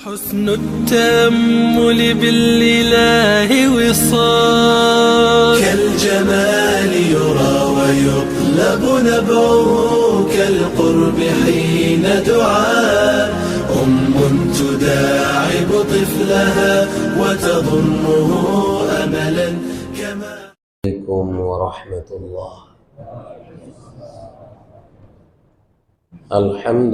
حسن التأمل بالإله وصال كالجمال يرى ويطلب نبعه كالقرب حين دعاء تداعب طفلها وتضمه أملا كما عليكم ورحمة الله. الحمد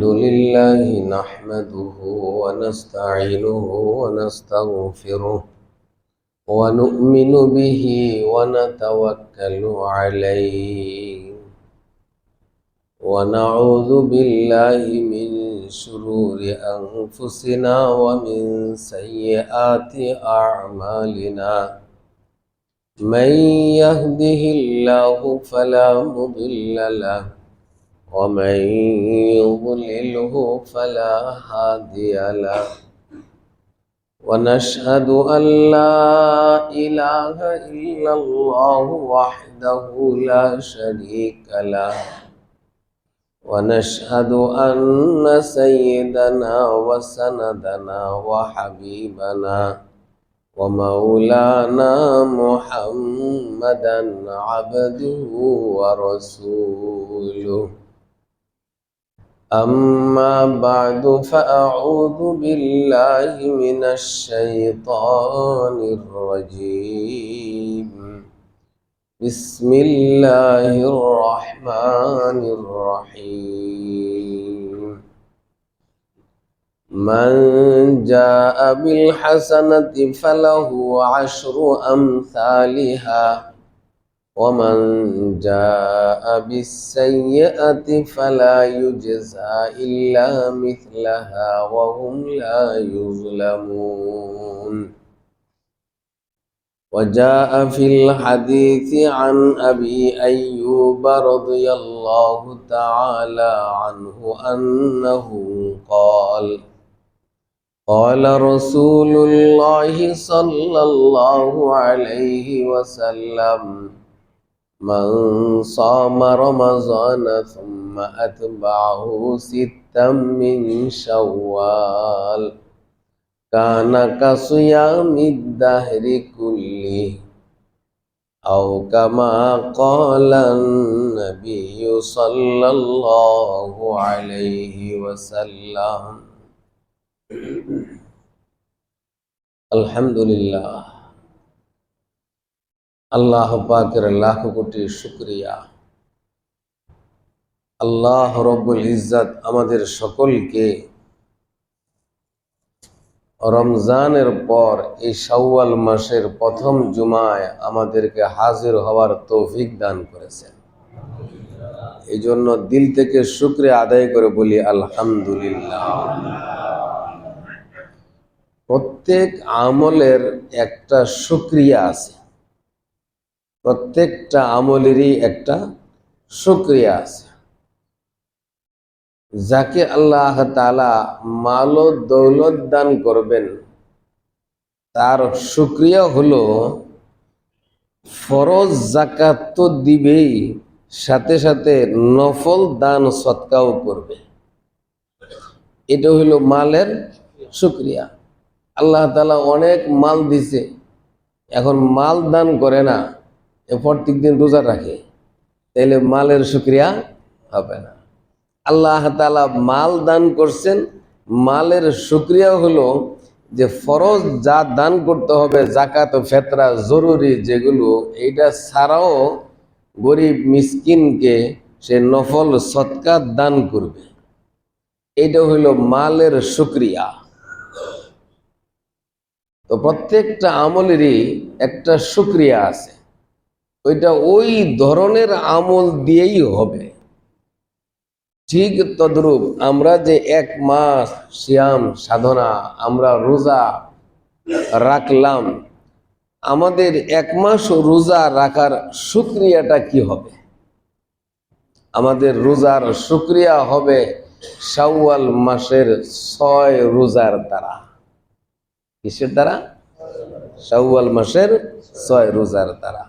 لله نحمده ونستعينه ونستغفره ونؤمن به ونتوكل عليه ونعوذ بالله من شرور أنفسنا ومن سيئات أعمالنا. من يهده الله فلا مضل له ومن يضلله فلا هادي له. ونشهد أن لا إله إلا الله وحده لا شريك له. ونشهد أن سيدنا وسندنا وحبيبنا ومولانا محمدا عبده ورسوله. أما بعد فأعوذ بالله من الشيطان الرجيم. بسم الله الرحمن الرحيم. من جاء بالحسنة فله عشر أمثالها ومن جاء بالسيئة فلا يجزى إلا مثلها وهم لا يظلمون. وجاء في الحديث عن أبي أيوب رضي الله تعالى عنه أنه قال رسول الله صلى الله عليه وسلم: من صام رمضان ثم أتبعه ستا من شوال كان كصيام الدهر كله أو كما قال النبي صلى الله عليه وسلم. আলহামদুলিল্লাহ, আল্লাহ পাকের লাখ কোটি শুকরিয়া। আল্লাহ রব্বুল ইজ্জত আমাদের সকলকে রমজানের পর এই শাওয়াল মাসের প্রথম জুমায় আমাদেরকে হাজির হওয়ার তৌফিক দান করেছেন। এই জন্য দিল থেকে শুকরিয়া আদায় করে বলি আলহামদুলিল্লাহ। প্রত্যেক আমলের একটা শুকরিয়া আছে, প্রত্যেকটা আমলেরই একটা শুকরিয়া আছে। যাকে আল্লাহ তাআলা মাল ও দৌলত দান করবেন তার শুকরিয়া হলো ফরজ যাকাত তো দিবেই, সাথে সাথে নফল দান সদকাও করবে। এটা হইল মালের শুকরিয়া। আল্লাহ তাআলা অনেক মাল দিছে, এখন মাল দান করে না, প্রত্যেক দিন রোজা রাখে, তাইলে মালের শুকরিয়া হবে না। আল্লাহ তাআলা মাল দান করছেন, মালের শুকরিয়া হলো যে ফরজ যা দান করতে হবে, যাকাত ফেতরা জরুরি যেগুলো, এইটা ছাড়াও গরিব মিসকিনকে সে নফল সদকা দান করবে। এইটা হইল মালের শুকরিয়া। তো প্রত্যেকটা আমলেরই একটা শুকরিয়া আছে, ওইটা ওই ধরনের আমল দিয়েই হবে। ঠিক তদ্রূপ আমরা যে এক মাস সিয়াম সাধনা, আমরা রোজা রাখলাম, আমাদের এক মাস রোজা রাখার শুকরিয়াটা কি হবে? আমাদের রোজার শুকরিয়া হবে শাওয়াল মাসের 6 রোজার দ্বারা। কিসের দ্বারা? শাওয়াল মাসের 6 রোজার দ্বারা।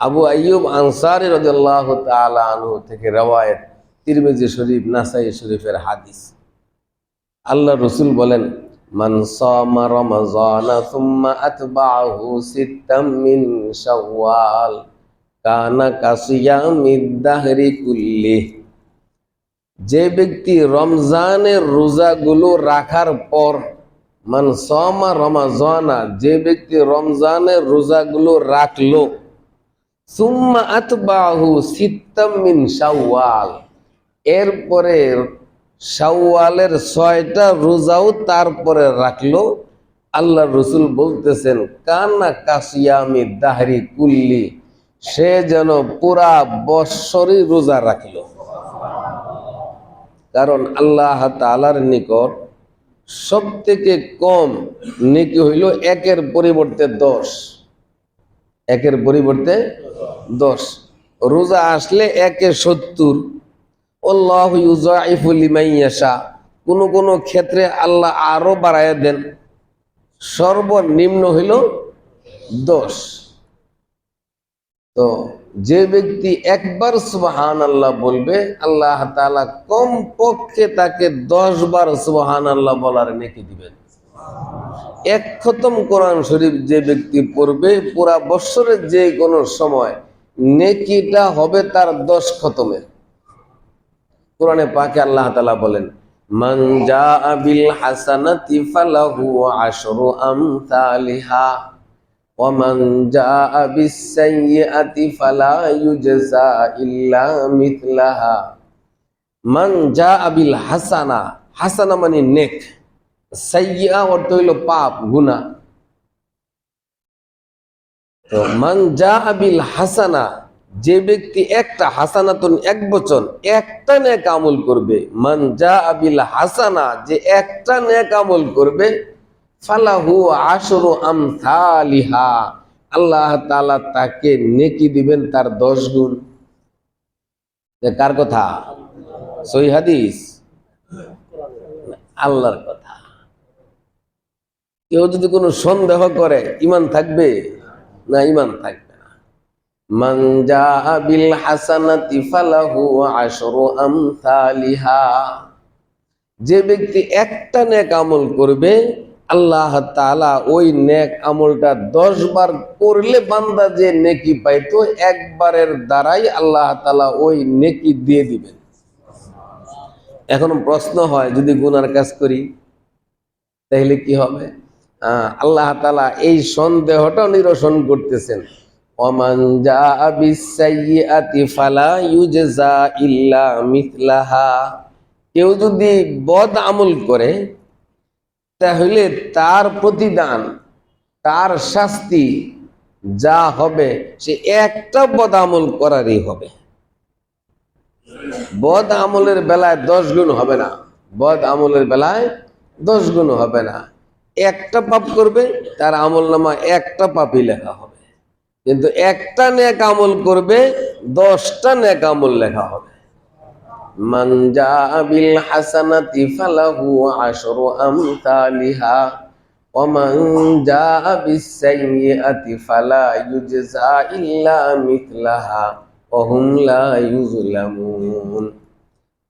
আবু আইয়ুব আনসারী রাদিয়াল্লাহু তাআলা আনহু থেকে রওয়ায়াত, তিরমিজি শরীফ, নাসাই শরীফের হাদিস। আল্লাহ রসুল বলেন, মান সামা রমাযানা সুম্মা আতবাআহু সিত্তাম মিন শাওয়াল কানা কাসিয়ামিদ দাহরি কুল্লি। যে ব্যক্তি রমজানের রোজাগুলো রাখার পর, মান সামা রমাযানা, যে ব্যক্তি রমজানের রোজাগুলো রাখলো, সুম্মা আতবাআহু সিত্তাম মিন শাওয়াল, এরপরে শাওয়ালের 6টা রোজাও তারপরে রাখলো, আল্লাহ রসুল বলতেছেন কানা কাসিয়ামি দাহরি কুল্লি, সে যেন পুরা বৎসরই রোজা রাখলো। কারণ আল্লাহ তাআলার নিকট সব থেকে কম নেকি হইল 1-এর পরিবর্তে 10, 1-এর পরিবর্তে 10। রোজা আসলে 1-এ 70, আল্লাহু ইউযাইফু লিমান ইয়াশা, কোন কোন ক্ষেত্রে আল্লাহ আরো বাড়ায় দেন, সর্বনিম্ন হইল 10। তো যে ব্যক্তি একবার সুবহানাল্লাহ বলবে, আল্লাহ তাআলা কম পক্ষে তাকে 10 বার সুবহানাল্লাহ বলার নেকি দিবেন। এক খতম কোরআন শরীফ যে ব্যক্তি পড়বে, পুরা বছরের যে কোনো সময় নেকিটা হবে তার 10 খতমের। কোরআনে পাকে আল্লাহ তাআলা বলেন, মান জাআ বিল হাসানাতি ফালাহু আশরু আমসালিহা ওয়া মান জাআ বিস সাইয়্যাতি ফালা ইউজজা ইল্লা মিথলাহা। মান জাআ বিল হাসানা, হাসানা মানে নেক, সাইয়্যা অর্থ হইল পাপ, গুনাহ। তো মান জাআ বিল হাসানা, যে ব্যক্তি একটা, হাসানাতুন এক বচন, একটা নেক আমল করবে, মান জাআ বিল হাসানা, যে একটা নেক আমল করবে, ফালাহু আশরু আমসালিহা, আল্লাহ তাআলা তাকে নেকি দিবেন তার 10 গুণ। কার কথা? সহিহ হাদিস, আল্লাহর কথা। কেউ যদি কোনো সন্দেহ করে, ঈমান থাকবে না? ঈমান থাকবে না। মান জাআ বিল হাসানাতি ফালাহু আশরু আমসালিহা, যে ব্যক্তি একটা নেক আমল করবে, আল্লাহ তাআলা ওই নেক আমলটা 10 বার করলে বান্দা যে নেকি পাইতো, একবারের দ্বারাই আল্লাহ তাআলা ওই নেকি দিয়ে দিবেন। এখন প্রশ্ন হয়, যদি গুনার কাজ করি তাহলে কি হবে? আল্লাহ তাআলা এই সন্দেহটা নিরসন করতেছেন, ওয়ামান জাআ বিস সাইয়্যাতি ফালা ইউজজা ইল্লা মিথলাহা, কেউ যদি বদ আমল করে তাহলে তার প্রতিদান, তার শাস্তি যা হবে সে একটা বদ আমল করারই হবে। বদ আমলের বেলায় 10 গুণ হবে না, বদ আমলের বেলায় 10 গুণ হবে না। একটা পাপ করবে, তার আমল নামা একটা পাপই লেখা হবে, কিন্তু একটা নেক আমল করবে, 10টা নেক আমল লেখা হবে। মান জাআ বিল হাসানাতি ফালাহু আশরু আমসালিহা ওয়া মান জাআ বিস সাইয়্যাতি ফালা ইউজজা ইল্লা মিথলাহা ওয়া হুম লা ইউজলামুন।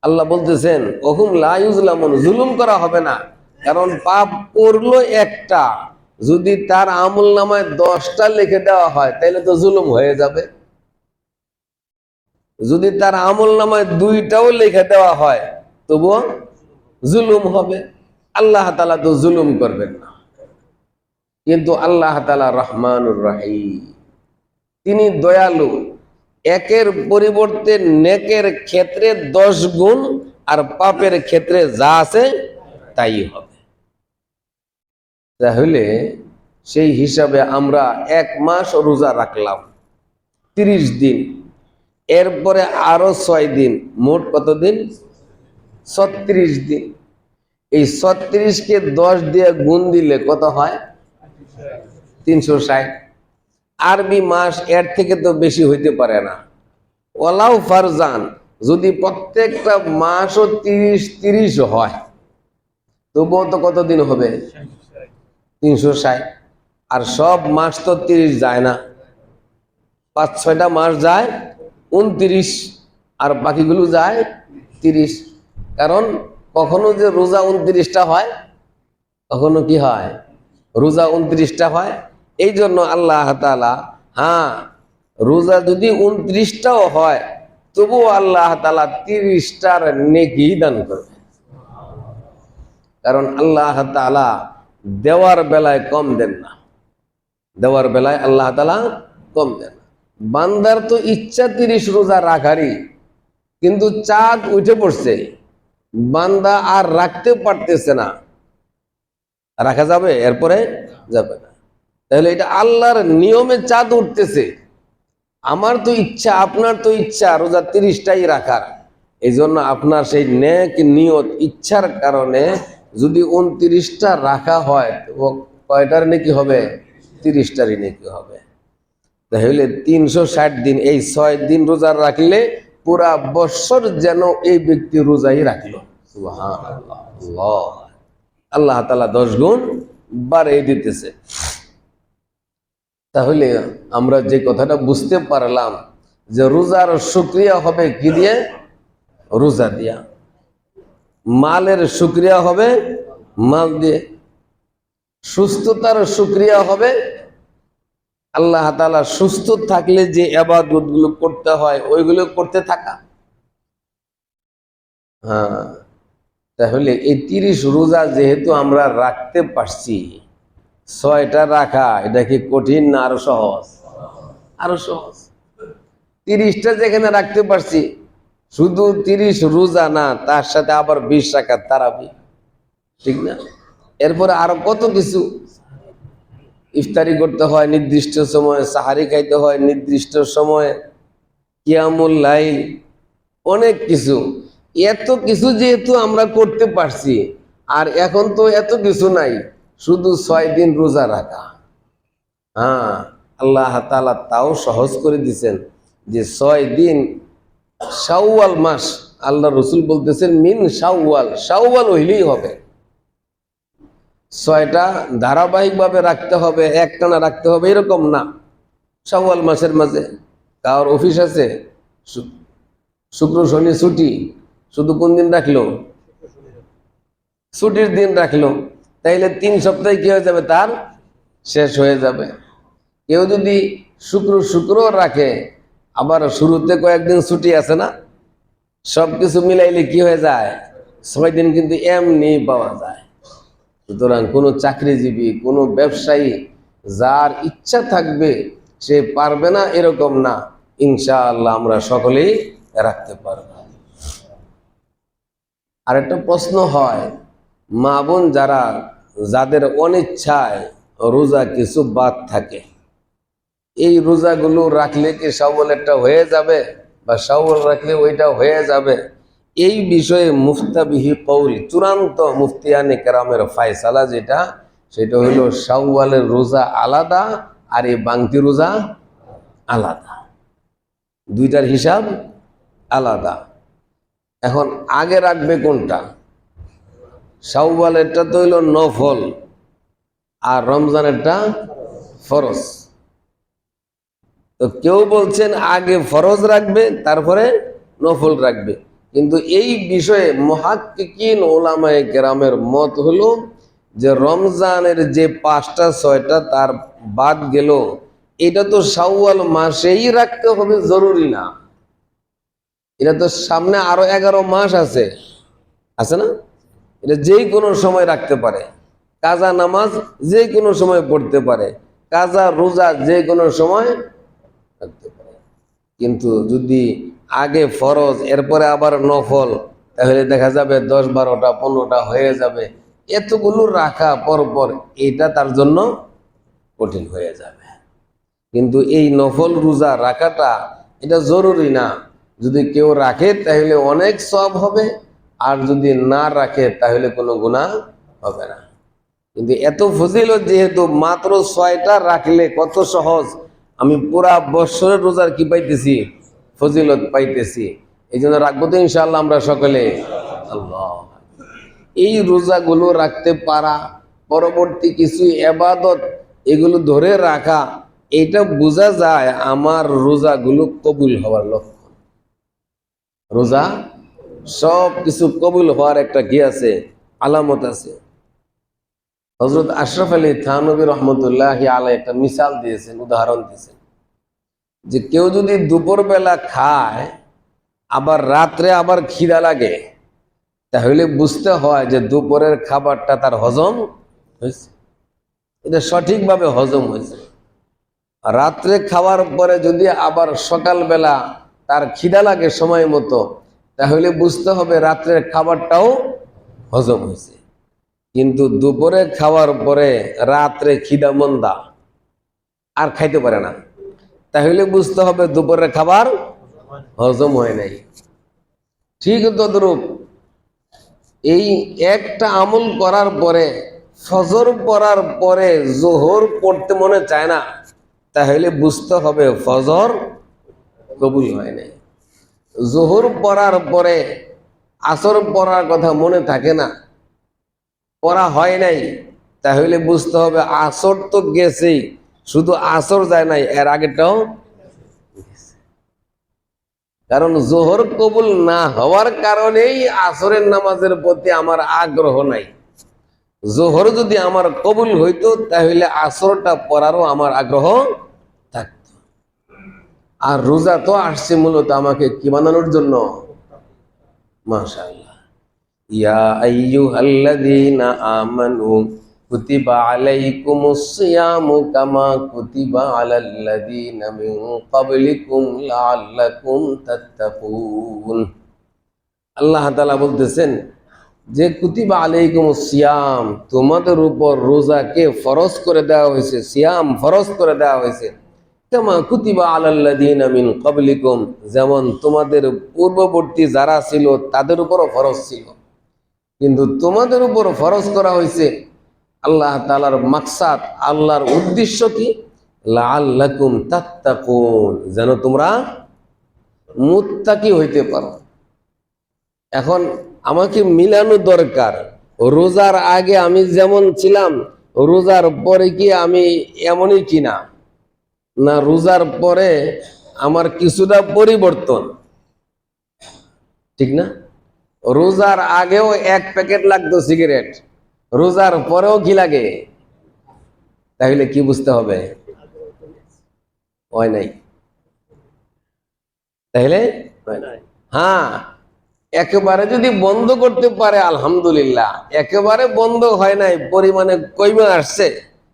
আল্লাহ বলতেছেন ওয়া হুম লা ইউজলামুন, জুলুম করা হবে না। কারণ পাপ করলো একটা, যদি তার আমলনামায় 10টা লিখে দেওয়া হয় তাহলে তো জুলুম হয়ে যাবে। যদি তার আমলনামায় 2টাও লিখে দেওয়া হয় তবুও জুলুম হবে। আল্লাহ তাআলা তো জুলুম করবেন না। কিন্তু আল্লাহ তাআলা রহমানুর রহিম, তিনি দয়ালু। একের পরিবর্তে নেকের ক্ষেত্রে 10 গুণ, আর পাপের ক্ষেত্রে যা আছে তাই হবে। তাহলে সেই হিসাবে আমরা 1 মাস রোজা রাখলাম, 30 দিন, এরপরে আরো 6 দিন, মোট কত দিন? 36 দিন। এই 36কে 10 দিয়ে গুণ দিলে কত হয়? 360। আরবি মাস এর থেকে তো বেশি হইতে পারে না। ওয়ালাউ ফারজান, যদি প্রত্যেকটা মাসও 30 হয় তবুও তো কত দিন হবে? 360। আর সব মাস তো 30 যায় না, 5-6টা মাস যায় 29, আর বাকিগুলো যায় 30। কারণ কখনো যে রোজা 29টা হয়, কখনো কি হয় রোজা 29টা হয়। এই জন্য আল্লাহ তাআলা, হ্যাঁ, রোজা যদি 29টাও হয় তবুও আল্লাহ তাআলা 30টার নেকি দান করবে। কারণ আল্লাহ তাআলা দেওয়ার বেলায় কম দেন না, দেওয়ার বেলায় আল্লাহ তাআলা কম দেন না। বান্দার তো ইচ্ছা 30 রোজা রাখারই, কিন্তু চাঁদ উঠে পড়ছে, বান্দা আর রাখতে পারতেছে না, রাখা যাবে? এরপরে যাবে না। তাহলে এটা আল্লাহর নিয়মে চাঁদ উঠতেছে, আমার তো ইচ্ছা, আপনার তো ইচ্ছা রোজা 30টাই রাখার। এই জন্য আপনার সেই নেক নিয়ত ইচ্ছার কারণে যদি 29টা রাখা হয় তো কয়টার নেকি হবে? 30টারই নেকি হবে। তাহলে 360 দিন, এই 6 দিন রোজা রাখলে পুরা বছর যেন এই ব্যক্তি রোজাই রাখলো। সুবহানাল্লাহ, আল্লাহ তাআলা 10 গুণ বাড়িয়ে দিতেছে। তাহলে আমরা যে কথাটা বুঝতে পারলাম যে রোজার শুকরিয়া হবে কি দিয়ে? রোজা দিয়া। মালের শুকরিয়া হবে মাল দিয়ে। সুস্থতার শুকরিয়া হবে আল্লাহ তাআলা সুস্থ থাকলে যে ইবাদতগুলো করতে হয় ওইগুলো করতে থাকা। হ্যাঁ, তাহলে এই 30 রোজা যেহেতু আমরা রাখতে পারছি, 6টা রাখা এটা কি কঠিন না আরো সহজ? আরো সহজ। 30টা যেখানে রাখতে পারছি, শুধু 30 রোজা না, তার সাথে আবার 20 রাকাত তারাবি, ঠিক না? এরপরে আরো কত কিছু, ইফতারি করতে হয় নির্দিষ্ট সময়ে, সাহারি খাইতে হয় নির্দিষ্ট সময়ে, কিয়ামুল লাইল, অনেক কিছু। এত কিছু যেহেতু আমরা করতে পারছি, আর এখন তো এত কিছু নাই, শুধু 6 দিন রোজা রাখা। হ্যাঁ, আল্লাহ তাআলা তাও সহজ করে দিয়েছেন যে 6 দিন শাওয়াল মাস, আল্লাহ রসুল বলতেছেন মিন শাওয়াল, শাওয়াল হইলেই হবে। 6টা ধারাবাহিকভাবে রাখতে হবে, একটানা রাখতে হবে এরকম না। শাওয়াল মাসের মাঝে কার অফিস আছে, শুক্র শনি ছুটি, শুধু কোন দিন রাখলো? ছুটির দিন রাখলো, তাইলে 3 সপ্তাহে কি হয়ে যাবে? তার শেষ হয়ে যাবে। কেউ যদি শুক্র রাখে, আবার শুরুতে কয়েকদিন ছুটি আছে না, সবকিছু মিলাইলে কি হয়ে যায়? 6 দিন কিন্তু এমনি পাওয়া যায়। সুতরাং কোনো চাকরিজীবী, কোনো ব্যবসায়ী যার ইচ্ছা থাকবে সে পারবে না এরকম না, ইনশাআল্লাহ আমরা সকলেই রাখতে পারব। আর একটা প্রশ্ন হয়, মা বোন যারা, যাদের অনিচ্ছায় রোজা কিছু বাদ থাকে, এই রোজাগুলো রাখলে কি শাওয়াল একটা হয়ে যাবে, বা শাওয়াল রাখলে ওইটা হয়ে যাবে? এই বিষয়ে মুফতাবিহি কওল, চূড়ান্ত মুফতিয়ানে কেরামের ফয়সালা যেটা, সেটা হলো শাওয়ালের রোজা আলাদা আর এই বাংতি রোজা আলাদা, দুইটার হিসাব আলাদা। এখন আগে রাখবে কোনটা? শাওয়ালেরটা তো হইল নফল, আর রমজানেরটা ফরজ। তো কেউ বলছেন আগে ফরজ রাখবে তারপরে নফল রাখবে, কিন্তু এই বিষয়ে মুহাক্কিকিন উলামায়ে কেরামের মত হলো যে রমজানের যে 5টা 6টা তার বাদ গেল, এটা তো শাওয়াল মাসেই রাখতে হবে জরুরি না। এটা তো সামনে আরো 11 মাস আছে, আছে না? এটা যেই কোনো সময় রাখতে পারে, কাজা নামাজ যে কোনো সময় পড়তে পারে, কাজা রোজা যে কোনো সময় রাখতে পারে। কিন্তু যদি আগে ফরজ এরপরে আবার নফল, তাহলে দেখা যাবে 10, 12টা 15টা হয়ে যাবে। এতগুলো রাখা পরপর এটা তার জন্য কঠিন হয়ে যাবে। কিন্তু এই নফল রোজা রাখাটা এটা জরুরি না। যদি কেউ রাখে তাহলে অনেক সওয়াব হবে, আর যদি না রাখে তাহলে কোনো গুনাহ হবে না। কিন্তু এত ফজিলত যেহেতু, মাত্র 6টা রাখলে কত সহজ, আমি পুরা বছরের রোজার কি পাইতেছি? ফজিলত পাইতেছি। এই জন্য রাখবো তো ইনশাআল্লাহ আমরা সকলে। আল্লাহ, এই রোজাগুলো রাখতে পারা, পরবর্তী কিছু ইবাদত এগুলো ধরে রাখা, এটা বোঝা যায় আমার রোজাগুলো কবুল হওয়ার লক্ষণ। রোজা সব কিছু কবুল হওয়ার একটা কি আছে, আলামত আছে। হযরত আশরাফ আলী থানভী রহমতুল্লাহি আলাইহি একটা মিসাল দিয়েছেন, উদাহরণ দিয়েছেন, যে কেউ যদি দুপুরবেলা খায় আবার রাত্রে আবার খিদা লাগে, তাহলে বুঝতে হয় যে দুপুরের খাবারটা তার হজম হয়েছে, এটা সঠিকভাবে হজম হয়েছে। রাত্রে খাওয়ার পরে যদি আবার সকালবেলা তার খিদা লাগে সময় মতো, তাহলে বুঝতে হবে রাত্রের খাবারটাও হজম হয়েছে। কিন্তু দুপুরে খাওয়ার পরে রাত্রে খিদা মন্দা আর খাইতে পারে না, তাহলে বুঝতে হবে দুপুরের খাবার হজম হয় নাই। ঠিক তদ্রূপ এই একটা আমল করার পরে ফজর পড়ার পরে জোহর পড়তে মনে চায় না, তাহলে বুঝতে হবে ফজর কবুল হয় নাই। জোহর পড়ার পরে আসর পড়ার কথা মনে থাকে না, পড়া হয় নাই, তাহলে বুঝতে হবে আসর তো গেছেই, শুধু আসর যায় নাই, এর আগেটাও। কারণ জোহর কবুল না হওয়ার কারণেই আসরের নামাজের প্রতি আমার আগ্রহ নাই। জোহর যদি আমার কবুল হইতো তাহলে আসরটা পড়ারও আমার আগ্রহ থাকতো। আর রোজা তো আসছে মূলত আমাকে কি বানানোর জন্য, মাশাআল্লাহ। ইয়া আইয়ুহাল্লাযীনা আমানু কুতিবা আলাইকুমুস সিয়ামু কামা কুতিবা আলাল্লাযীনা মিন ক্বাবলিকুম লাআল্লাকুম তাত্তাকুন। আল্লাহ তাআলা বলতেছেন যে কুতিবা আলাইকুমুস সিয়াম, তোমাদের উপর রোজাকে ফরজ করে দেওয়া হয়েছে, সিয়াম ফরজ করে দেওয়া হয়েছে। কামা কুতিবা আলাল্লাযীনা মিন ক্বাবলিকুম, যেমন তোমাদের পূর্ববর্তী যারা ছিল তাদের উপরও ফরজ ছিল, কিন্তু তোমাদের উপর ফরজ করা হয়েছে। আল্লাহ তাআলার মাকসাদ, আল্লাহর উদ্দেশ্য কি, লাআল্লাকুম তাত্তাকুন, যেন তোমরা মুত্তাকি হইতে পারো। এখন আমাকে মিলানো দরকার, রোজার আগে আমি যেমন ছিলাম রোজার পরে কি আমি এমনই কিনা, না রোজার পরে আমার কিছুটা পরিবর্তন, ঠিক না? রোজার আগেও এক প্যাকেট লাগতো সিগারেট, রোজার পরেও কি লাগে, তাহলে কি বুঝতে হবে, হয় নাই, তাহলে হ্যাঁ, একেবারে যদি বন্ধ করতে পারে আলহামদুলিল্লাহ, একেবারে বন্ধ হয় নাই, পরিমাণে কমে আসছে,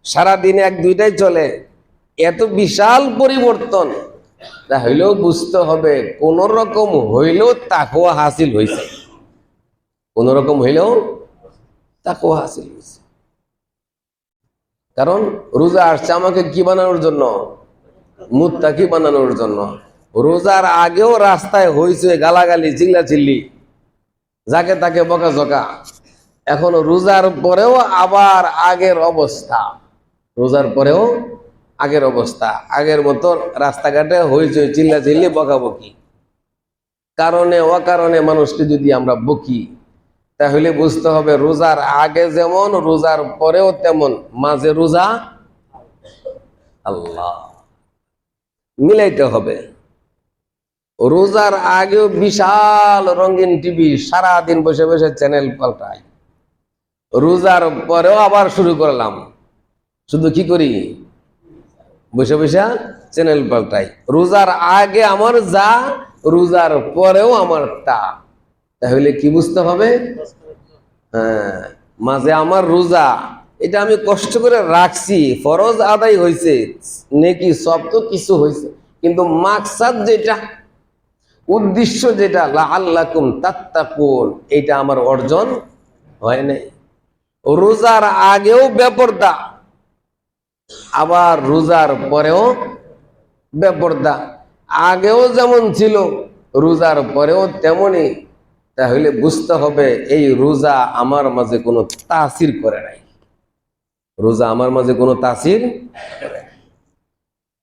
সারাদিনে এক দুইটাই চলে, এত বিশাল পরিবর্তন, তাহলেও বুঝতে হবে কোন রকম হইলেও তাকওয়া হাসিল হয়েছে, কোন রকম হইলেও তাকওয়া হাসিল হয়েছে। কারণ রোজা আসছে আমাকে কি বানানোর জন্য, মুত্তাকি বানানোর জন্য। রোজার আগেও রাস্তায় হয়েছে গালাগালি, চিল্লাচিল্লি, যাকে তাকে বকাঝকা, এখন রোজার পরেও আবার আগের অবস্থা, রোজার পরেও আগের অবস্থা, আগের মতো রাস্তাঘাটে হয়েছে চিল্লাচিল্লি, বকাবকি, কারণে অকারণে মানুষকে যদি আমরা বকি, তাহলে বুঝতে হবে রোজার আগে যেমন রোজার পরেও তেমন, মাঝে রোজা আল্লাহ মিলাইতে হবে। রোজার আগেও বিশাল রঙিন টিভি, সারাদিন বসে বসে চ্যানেল পাল্টাই, রোজার পরেও আবার শুরু করলাম, শুধু কি করি, বসে বসে চ্যানেল পাল্টাই। রোজার আগে আমার যা, রোজার পরেও আমার তা, তাহলে কি বুঝতে হবে, হ্যাঁ, মাঝে আমার রোজা, এটা আমি কষ্ট করে রাখছি, ফরজ আদায় হয়েছে, নেকি সব তো কিছু হয়েছে, কিন্তু মাকসাদ যেটা, উদ্দেশ্য যেটা, লাআল্লাকুম তাত্তাকুন, এটা আমার অর্জন হয় নাই। রোজার আগেও বেপরদা, আবার রোজার পরেও বেপরদা, আগেও যেমন ছিল রোজার পরেও তেমনই, তাহলে বুঝতে হবে এই রোজা আমার মাঝে কোনো তাসির করে নাই, রোজা আমার মাঝে কোনো তাসির করে নাই।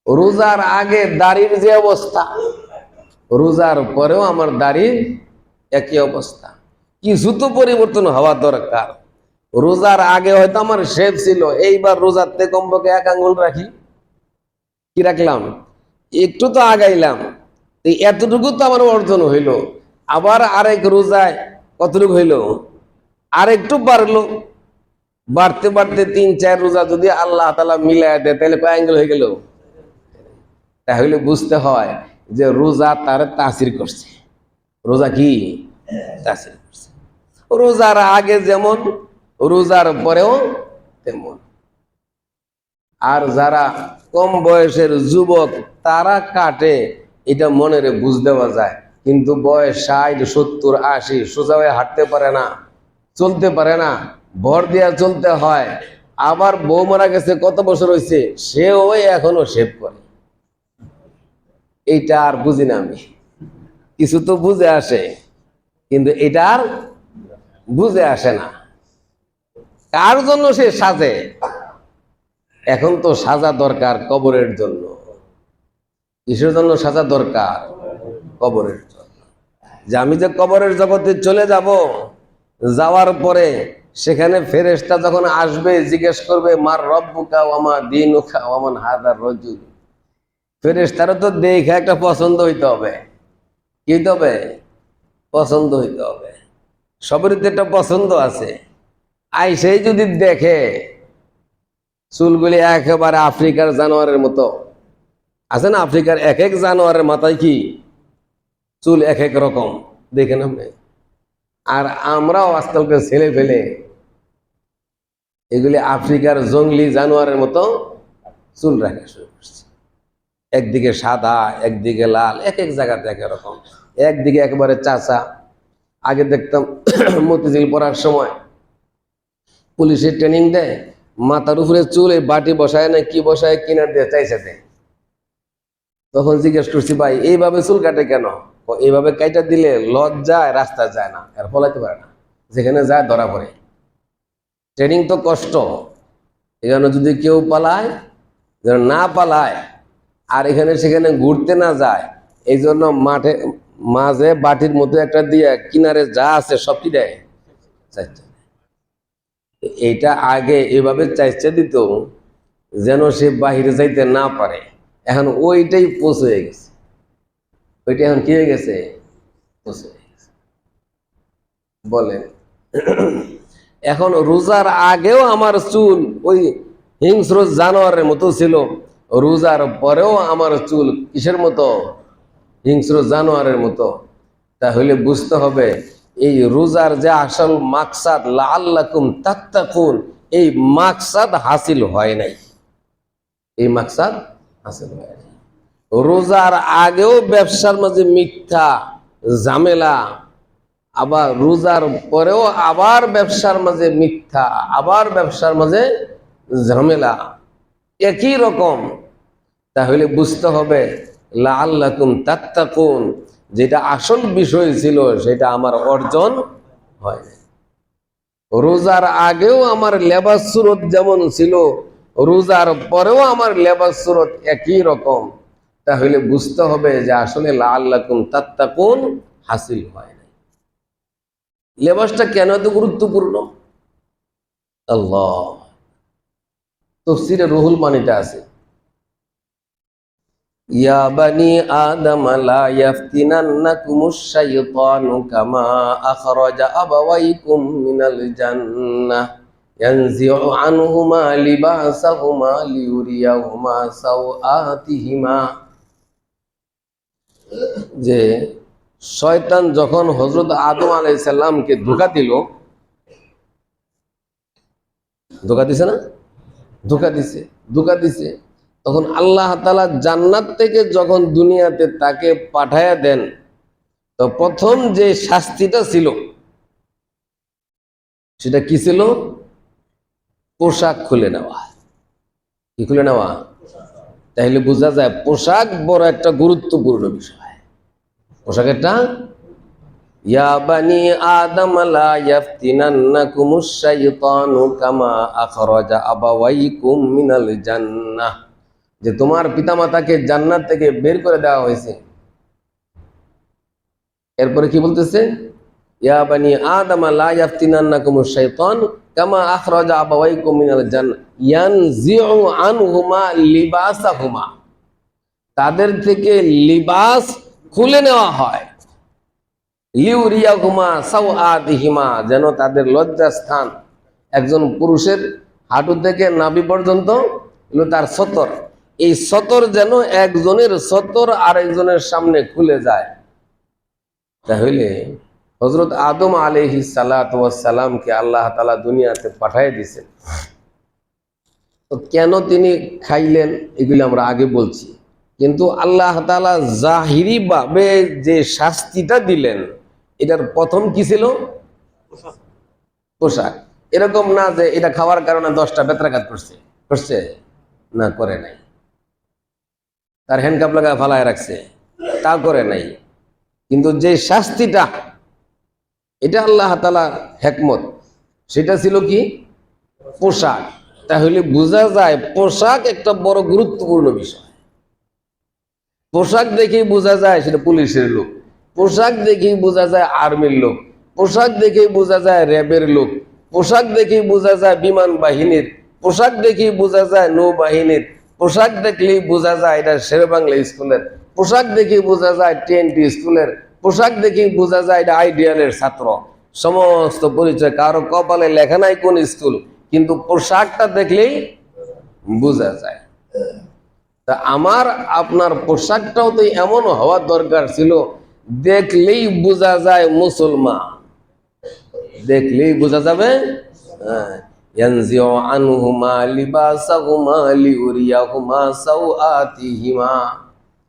রোজার আগে দাড়ির যে অবস্থা, রোজার পরেও আমার দাড়ির একই অবস্থা, কিছু তো পরিবর্তন হওয়া দরকার। রোজার আগে হয়তো আমার শেভ ছিল, এইবার রোজাতে কমপক্ষে 1 আঙ্গুল রাখি, কি রাখলাম, একটু তো আগাইলাম, এতটুকু তো আমার অর্জন হইল। আবার আরেক রোজায় কতটুকু হইল, আরেকটু বাড়লো, বাড়তে বাড়তে 3-4 রোজা যদি আল্লাহ তাআলা মিলাই দেয় তাহলে কয় অ্যাঙ্গেল হয়ে গেল। তাহলে বুঝতে হয় যে রোজা তার তাসির করছে। রোজা কি তাসির করছে। রোজার আগে যেমন রোজার পরেও তেমন। আর যারা কম বয়সের যুবক তারা কাটে, এটা মনের বুঝ দেওয়া যায়। কিন্তু বয়স 60, 70, 80 সোজা হয়ে হাঁটতে পারে না, চলতে পারে না, ভর দিয়া চলতে হয়। আবার বউ মারা গেছে, কত বছর হয়েছে, সেও এখনো শেভ করে। এইটা আর বুঝি না আমি। কিছু তো বুঝে আসে, কিন্তু এটা আর বুঝে আসে না। কার জন্য সে সাজে? এখন তো সাজা দরকার কবরের জন্য। কিসের জন্য সাজা দরকার? কবরের জন্য। যে আমি যে কবরের জগতে চলে যাব, যাওয়ার পরে সেখানে ফেরেশতা যখন আসবে জিজ্ঞেস করবে মার রব্বুকা ওয়া মা দীনুকা ওয়া মান হাযার রাজুল। ফেরেশতারা তো দেখে একটা পছন্দ হইতে হবে। কি হইতে হবে? পছন্দ হইতে হবে। সবারই তো একটা পছন্দ আছে। আইসেই যদি দেখে চুলগুলি একেবারে আফ্রিকার জানোয়ারের মতো, আছে না আফ্রিকার এক এক জানোয়ারের মাথায় কি চুল এক এক রকম, দেখেন আপনি। আর আমরাও আজকালকে ছেলে ফেলে এগুলি আফ্রিকার জঙ্গলি জানোয়ারের মতো চুল রাখা শুরু করছে। একদিকে সাদা, একদিকে লাল, এক এক জায়গাতে এক রকম, একদিকে একেবারে চাচা। আগে দেখতাম মতিঝিল পড়ার সময় পুলিশের ট্রেনিং দেয়, মাথার উপরে চুল এই বাটি বসায় না কি বসায় কিনার দিয়ে চাইছে দেয়। তখন জিজ্ঞেস করছি ভাই এইভাবে চুল কাটে কেন? এইভাবে কাইটা দিলে লজ যায়, রাস্তা যায় না, আর ফলাইতে পারে না, যেখানে যায় ধরা পড়ে। ট্রেনিং তো কষ্ট। এখানে যদি কেউ পালায় যেন না পালায়, আর এখানে সেখানে ঘুরতে না যায়, এই জন্য মাঠে মাঝে বাটির মতো একটা দিয়ে কিনারে যা আছে সব কি দেয়, চাইছে। এইটা আগে এভাবে চাইছে দিত যেন সে বাহিরে যাইতে না পারে। এখন ওইটাই পোষ হয়ে গেছে। ওইটা এখন কি হয়ে গেছে? পোষ হয়ে গেছে। বলেন, এখন রোজার আগেও আমার চুল ওই হিংস্র জানোয়ারের মতো ছিল, রোজার পরেও আমার চুল কিসের মতো? হিংস্র জানোয়ারের মতো। তাহলে বুঝতে হবে এই রোজার যে আসল মাকসাদ লাআল্লাকুম তাত্তাকুন, এই মাকসাদ হাসিল হয় নাই। এই মাকসাদ হাসিল হয় নাই। রোজার আগেও ব্যবসার মাঝে মিথ্যা ঝামেলা, আবার রোজার পরেও আবার ব্যবসার মাঝে মিথ্যা, আবার ব্যবসার মাঝে ঝামেলা, একই রকম। তাহলে বুঝতে হবে লাআল্লাকুম তাত্তাকুন, যেটা আসল বিষয় ছিল সেটা আমার অর্জন হয় না। রোজার আগেও আমার লেবাস সুরত যেমন ছিল, রোজার পরেও আমার লেবাস সুরত একই রকম। তাহলে বুঝতে হবে যে আসলে লাআল্লাকুম তাত্তাকুন হাসিল হয় না। লেবাসটা কেন এত গুরুত্বপূর্ণ? আল্লাহ তাফসীরে রুহুল মানিতে আছে, ইয়া বানি আদম লা ইয়াফতিনান্নাকুমুশ শাইতানু কামা আখরাজা আবাওয়াইকুম মিনাল জান্নাহ ইয়ানজিউ আনহুমা লিবাসাহুমা লিউরিয়াহুমা সাওআতিহিমা। যে শয়তান যখন হযরত আদম আলাইহিস সালামকে ধোঁকা দিল, ধোঁকা দিছে না? ধোঁকা দিছে। তখন আল্লাহ তাআলা জান্নাত থেকে যখন দুনিয়াতে তাকে পাঠায়া দেন, তো প্রথম যে শাস্তিটা ছিল সেটা কি ছিল? পোশাক খুলে নেওয়া। কি খুলে নেওয়া? তাহলে বোঝা যায় পোশাক বড় একটা গুরুত্বপূর্ণ বিষয়। পোশাক একটা, ইয়া বানি আদম লা ইয়াফতিনান্নাকুমুশ শাইতানু কামা আখরাজা আবাওয়াইকুম মিনাল জান্নাহ, যে তোমার পিতামাতাকে জান্নাত থেকে বের করে দেওয়া হয়েছে। এরপরে কি বলতেছে? ইয়া বানি আদম লা ইয়াফতিনান্নাকুমুশ শাইতান কামা আখরাজা আবাওয়াইকুম মিনাল জান্নাহ ইয়ানজিউ আনহুমা লিবাসাহুমা, তাদের থেকে লিবাস খুলে নেওয়া হয়। লিউরিয়াহুমা সাওআতিহিমা, যেন তাদের লজ্জাস্থান, একজন পুরুষের হাঁটু থেকে নাভি পর্যন্ত হলো তার সতর, এই সতর যেন একজনের সতর আরেকজনের সামনে খুলে যায়। তাহলে হযরত আদম আলাইহিস সালাতু ওয়াস সালামকে আল্লাহ তাআলা দুনিয়াতে পাঠিয়ে দিয়েছেন, তো কেন তিনি খাইলেন এগুলো আমরা আগে বলছি। কিন্তু আল্লাহ তাআলা জাহিরি ভাবে যে শাস্তিটা দিলেন, এটার প্রথম কি ছিল? পোশাক। এরকম না যে এটা খাওয়ার কারণে 10টা বেত্রাঘাত করছে, করছে না, করে নাই। তার হ্যান্ডকাপ লাগা ফালায় রাখছে, তা করে নাই। কিন্তু যে শাস্তিটা, এটা আল্লাহ তাআলা হিকমত, সেটা ছিল কি? পোশাক। তাহলে বোঝা যায় পোশাক একটা বড় গুরুত্বপূর্ণ বিষয়। পোশাক দেখেই বোঝা যায় সেটা পুলিশের লোক, পোশাক দেখেই বোঝা যায় আর্মির লোক, পোশাক দেখেই বোঝা যায় র্যাবের লোক, পোশাক দেখেই বোঝা যায় বিমান বাহিনীর, পোশাক দেখেই বোঝা যায় নৌবাহিনীর, পোশাক দেখলেই বোঝা যায় এটা শেরেবাংলা স্কুলের, পোশাক দেখেই বোঝা যায় টিএনটি স্কুলের, পোশাক দেখেই বোঝা যায় এটা আইডিয়ালের ছাত্র। সমস্ত পরিচয়, কারো কপালে লেখা নাই কোন স্কুল, কিন্তু পোশাকটা দেখলেই বোঝা যায়। তা আমার আপনার পোশাকটাও তো এমন হওয়া দরকার ছিল, দেখলেই বোঝা যায় মুসলমান, দেখলেই বোঝা যাবে। ইয়ানজিউ আনহুমা লিবাসাহুমা লিউরিয়াহুমা সাওআতিহিমা।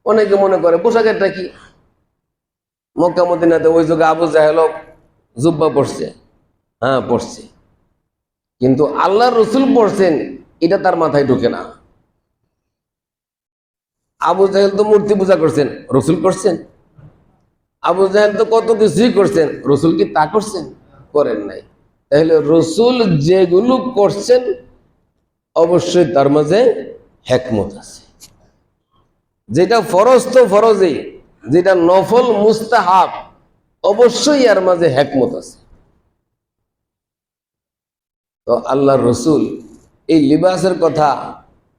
অনেকে মনে করে পোশাকেরটা কি? মক্কা মদিনাতে ওই যুগে আবু জাহেল জুব্বা পড়ছে, হ্যাঁ পড়ছে, কিন্তু আল্লাহর রাসূল পড়ছেন এটা তার মাথায় ঢোকে না। আবু জাহেল তো মূর্তি পূজা করছেন, রাসূল করছেন? আবু জাহেল তো কত কিছুই করছেন, রাসূল কি তা করছেন? করেন নাই। তাহলে রাসূল যেগুলো করছেন অবশ্যই তার মাঝে হিকমত আছে। যেটা ফরজ তো ফরজই, যেটা নফল মুস্তাহাব অবশ্যই এর মাঝে হিকমত আছে। তো আল্লাহর রাসূল এই লিবাসের কথা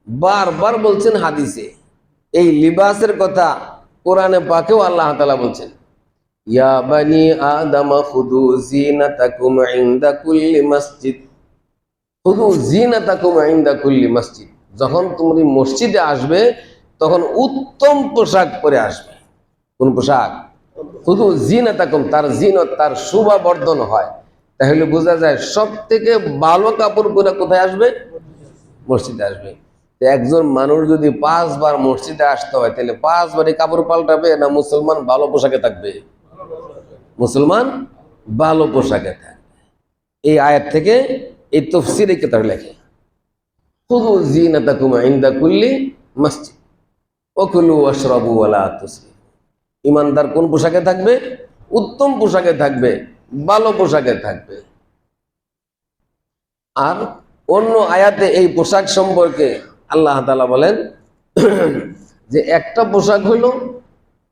বারবার বলছেন হাদিসে, এই লিবাসের কথা কোরআনে পাকেও আল্লাহ তাআলা বলছেন, ইয়া বানি আদম খুদু জিনাতাকুম ইনদা কুল্লি মসজিদ, খুদু জিনাতাকুম ইনদা কুল্লি মসজিদ। যখন তুমি মসজিদে আসবে তখন উত্তম পোশাক পরে আসবে। কোন পোশাক? খুদু জিনাতাকুম, তার জিনত, তার শোভা বর্ধন হয়। তাহলে বোঝা যায় সব থেকে ভালো কাপড় পরে কোথায় আসবে? মসজিদে আসবে। একজন মানুষ যদি 5 বার মসজিদে আসতে হয়, তাহলে 5 বারই কাপড় পাল্টাবে না মুসলমান ভালো পোশাকে থাকবে? মুসলমান ভালো পোশাকে থাকবে। এই আয়াত থেকে এই তাফসীরে কিতাব লেখে, খুযু যিনাতাকুম ইনদা কুল্লি মসজিদ ওয়া কুলু ওয়াশরাবু ওয়া লা তুসরিফু। ইমানদার কোন পোশাকে থাকবে? উত্তম পোশাকে থাকবে, ভালো পোশাকে থাকবে। আর অন্য আয়াতে এই পোশাক সম্পর্কে আল্লাহ তাআলা বলেন যে একটা পোশাক হলো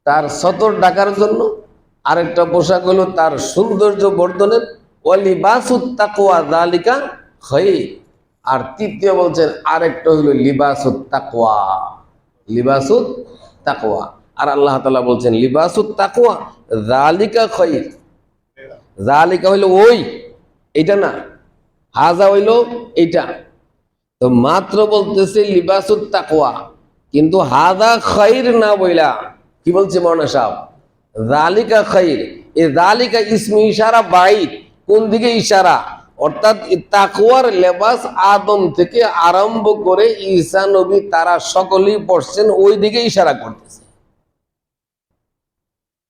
তার সতর ঢাকার জন্য, আরেকটা পোশাক হলো তার সৌন্দর্য বর্ধনের, ওয়ালিবাসুত তাকওয়া যালিকা খায়র। আর তৃতীয় বলছেন আরেকটা হলো লিবাসুত তাকওয়া, লিবাসুত তাকওয়া। আর আল্লাহ তাআলা বলছেন লিবাসুত তাকওয়া যালিকা খায়র। যালিকা হইলো ওই, এটা না, হাজা হইলো এইটা। তো মাত্র বলতেছে লিবাসুত তাকওয়া, কিন্তু হাদা খায়র না বইলা কি বলছে মাওলানা সাহেব? যালিকা খায়র। এই যালিকা ইসমে ইশারা বাইত, কোন দিকে ইশারা? অর্থাৎ তাকওয়ার লেবাস আদম থেকে আরম্ভ করে ঈসা নবী তারা সকলেই পড়ছেন, ওই দিকে ইশারা করতেছে।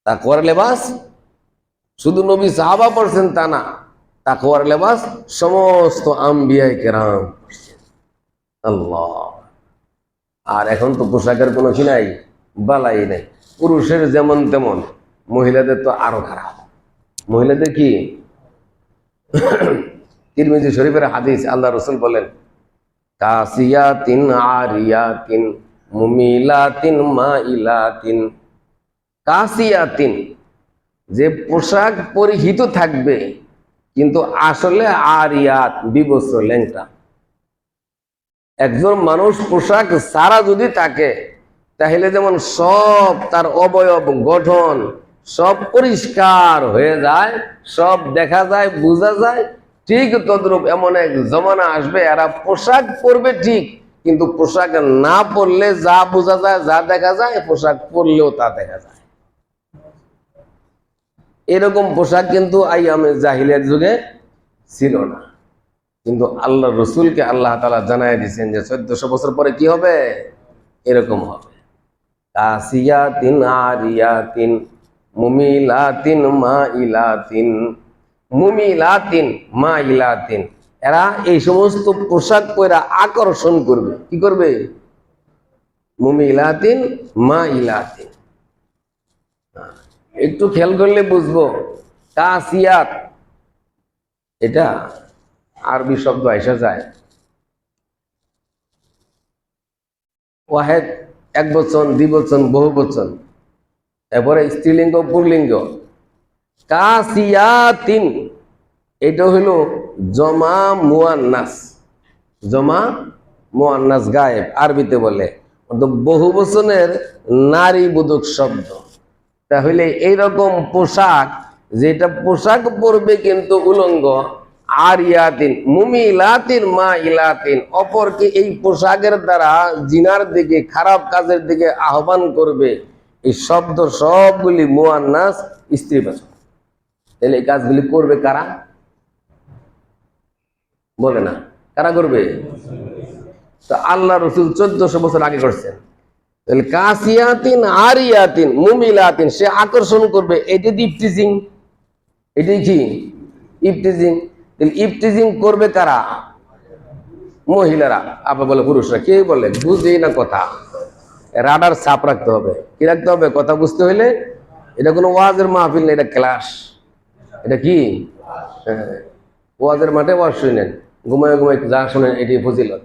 তাকওয়ার লেবাস শুধু নবী সাহাবা পড়ছেন তা না, তাকওয়ার লেবাস সমস্ত আম্বিয়ায়ে কেরাম পড়ছেন। আল্লাহ। আর এখন তো পোশাকের কোনো কি নাই, বালাই নাই। পুরুষের যেমন তেমন, মহিলাদের তো আরো খারাপ। মহিলাদের কি? তিরমিজি শরীফের হাদিস, আল্লাহ রাসূল বলেন, কাসিয়াতিন আরিয়াতিন মুমিলাতিন মাইলাতিন। কাসিয়াতিন, যে পোশাক পরিহিত থাকবে কিন্তু আসলে আরিয়াত, বিবস্ত্র, ল্যাংটা। একজন মানুষ পোশাক ছাড়া যদি থাকে, তাহলে যেমন সব তার অবয়ব গঠন সব পরিষ্কার হয়ে যায়, সব দেখা যায়, বোঝা যায়। ঠিক তদ্রূপ এমন এক জমানা আসবে, এরা পোশাক পরবে ঠিক, কিন্তু পোশাক না পরলে যা বোঝা যায়, যা দেখা যায়, পোশাক পরলেও তা দেখা যায়। এরকম পোশাক কিন্তু আইয়ামে জাহিলিয়াত যুগে ছিল না, কিন্তু আল্লাহ রসুলকে আল্লাহ তাআলা জানায় দিয়েছেন যে 1400 বছর পরে কি হবে, এরকম হবে। কাসিয়াতিন আরিয়াতিন মুমিলাতিন মাইলাতিন, মুমিলাতিন মাইলাতিন, এরা এই সমস্ত পোশাক পরে আকর্ষণ করবে। কি করবে? মুমিলাতিন মাইলাতিন। একটু খেয়াল করলে বুঝবো, কাসিয়াত এটা আরবি শব্দ আইসা যায় ওয়াহেদ, এক বচন, দ্বিবচন, বহু বচন, এরপরে স্ত্রীলিঙ্গ, পুল্লিঙ্গ। কাসিয়াতিন এটা হলো জমা মুয়ান্নাস, জমা মুয়ান্নাস গায়েব আরবিতে বলে, বহু বচনের নারী বোধক শব্দ। তাহলে এইরকম পোশাক, যেটা পোশাক পরবে কিন্তু উলঙ্গ, আরিয়াতিন মুমিলাতিন মাইলাতিন, অপরকে এই পোশাকের দ্বারা জিনার দিকে, খারাপ কাজের দিকে আহ্বান করবে। এই শব্দ সবগুলি মুয়ান্নাস, স্ত্রীবাচক। তাহলে এই কাজগুলি করবে কারা? বলে না, কারা করবে? তো আল্লাহ রসুল 1400 বছর আগে করছেন। তাহলে কাসিয়াতিন আরিয়াতিন মুমিলাতিন, সে আকর্ষণ করবে। এটি ইফতিজিং, এটি কি ইফতিজিং? তাহলে ইফতিজিং করবে কারা? মহিলারা। আবার বলে পুরুষরা, কে বলে? বুঝেই না কথা। রাডার ছাপ রাখতে হবে। কি রাখতে হবে? কথা বুঝতে হইলে। এটা কোনো ওয়াজের মাহফিল না, এটা ক্লাস। এটা কি? ওয়াজের মাঠে ওয়াজ শুনেন, ঘুমায় ঘুমায় যা শোনেন, এটি ফজিলত।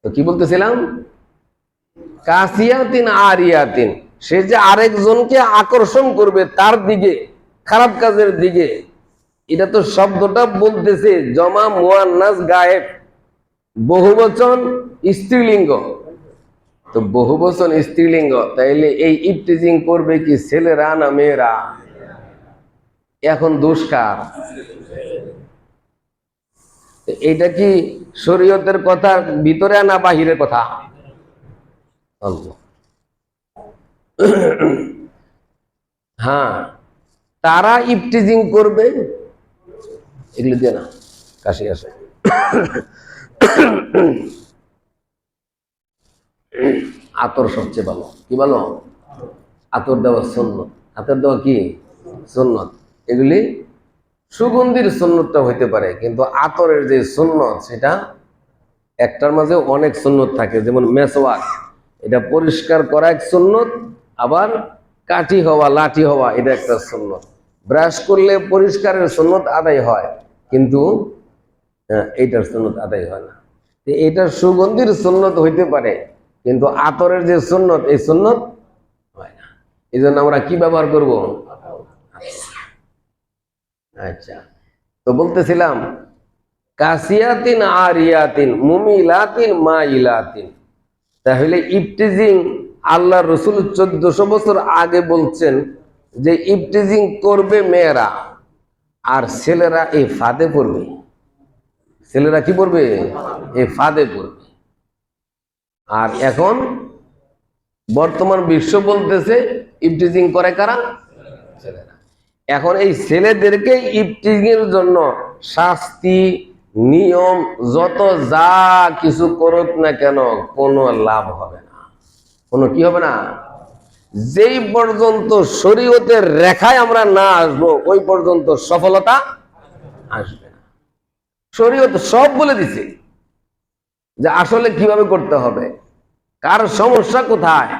তো কি বলতেছিলাম? কাসিয়াতিন আরিয়াতিন, সে যে আরেকজনকে আকর্ষণ করবে তার দিকে, খারাপ কাজের দিকে। এটা তো শব্দটা বলতেছে জমা মুয়ান্নাস গায়েব, বহুবচন স্ত্রীলিঙ্গ। তো বহুবচন স্ত্রীলিঙ্গ, তাইলে এই ইফতিজিং করবে কি ছেলেরা না মেয়েরা? এখন দুষ্কার। এইটা কি শরীয়তের কথা ভিতরে না বাহিরের কথা? হ্যাঁ, তারা ইফতিজিং করবে। এগুলো দিয়ে না, কাশি আসে। আতর সবচেয়ে ভালো। কি ভালো? আতর দেওয়া সুন্নত। আতর দেওয়া কি সুন্নত? এগুলি সুগন্ধির সুন্নতটা হইতে পারে, কিন্তু আতরের যে সুন্নত, সেটা একটার মাঝে অনেক সুন্নত থাকে। যেমন মেসওয়াক, এটা পরিষ্কার করা এক সুন্নত, আবার কাঠি হওয়া, লাঠি হওয়া, এটা একটা সুন্নত। ব্রাশ করলে পরিষ্কারের সুন্নত আদায় হয়, কিন্তু এইটার সুন্নত আদায় হয় না। এটার সুগন্ধির সুন্নত হইতে পারে, কিন্তু আতরের যে সুন্নত, এই সুন্নত হয় না। এই জন্য আমরা কি ব্যবহার করব? আচ্ছা, তো বলতেছিলাম কাসিয়াতিন আরিয়াতিন মুমিলাতিন মাইলাতিন। তাহলে ইফতিজিং আল্লাহ রসুল 1400 বছর আগে বলছেন যে ইফতিজিং করবে মেয়েরা, আর ছেলেরা এই ফাঁদে পড়বে। ছেলেরা কি পড়বে? এই ফাঁদে পড়বে। আর এখন বর্তমান বিশ্ব বলতেছে ইফতিজিং করে কারা? ছেলেরা। এখন এই ছেলেদেরকে ইফতিজিং এর জন্য শাস্তি, নিয়ম, যত যা কিছু করুক না কেন, কোনো লাভ হবে না। কোনো কি হবে না? যেই পর্যন্ত শরীয়তের রেখায় আমরা না আসবো, ওই পর্যন্ত সফলতা আসবে না। শরীয়ত সব বলে দিছে যে আসলে কিভাবে করতে হবে, কার সমস্যা কোথায়।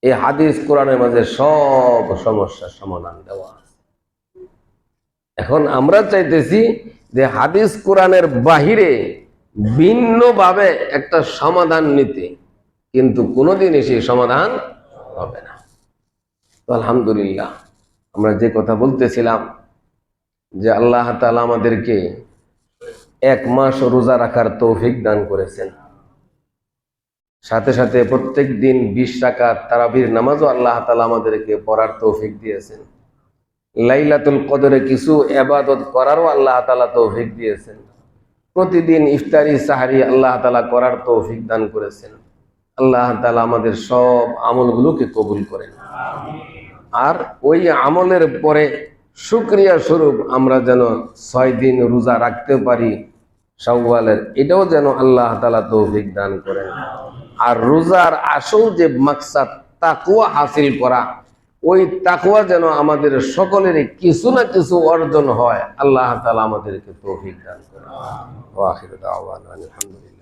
এই হাদিস কোরআনের মাঝে সব সমস্যার সমাধান দেওয়া আছে। এখন আমরা চাইতেছি যে হাদিস কোরআনের বাহিরে ভিন্নভাবে একটা সমাধান নিতে, কিন্তু কোনোদিনই সেই সমাধান হবে না। তো আলহামদুলিল্লাহ, আমরা যে কথা বলতেছিলাম যে আল্লাহ তাআলা আমাদেরকে 1 মাস রোজা রাখার তৌফিক দান করেছেন। সাথে সাথে প্রত্যেক দিন 20 রাকাত তারাবির নামাজও আল্লাহ তাআলা আমাদেরকে পড়ার তৌফিক দিয়েছেন। লাইলাতুল কদরে কিছু ইবাদত করারও আল্লাহ তাআলা তৌফিক দিয়েছেন। প্রতিদিন ইফতারি সাহারি আল্লাহ তাআলা করার তৌফিক দান করেছেন। আল্লাহ তাআলা আমাদের সব আমলগুলোকে কবুল করেন। আর ওই আমলের পরে শুকরিয়া স্বরূপ আমরা যেন 6 দিন রোজা রাখতে পারি শাওয়ালের, এটাও যেন আল্লাহ তাআলা তৌফিক দান করেন। আর রোজার আসল যে মাকসাদ তাকওয়া হাসিল করা, ওই তাকওয়া যেন আমাদের সকলের কিছু না কিছু অর্জন হয়, আল্লাহ তাআলা আমাদেরকে তৌফিক দান করেন। ওয়া আখিরু দাওয়ানা আলহামদুলিল্লাহ।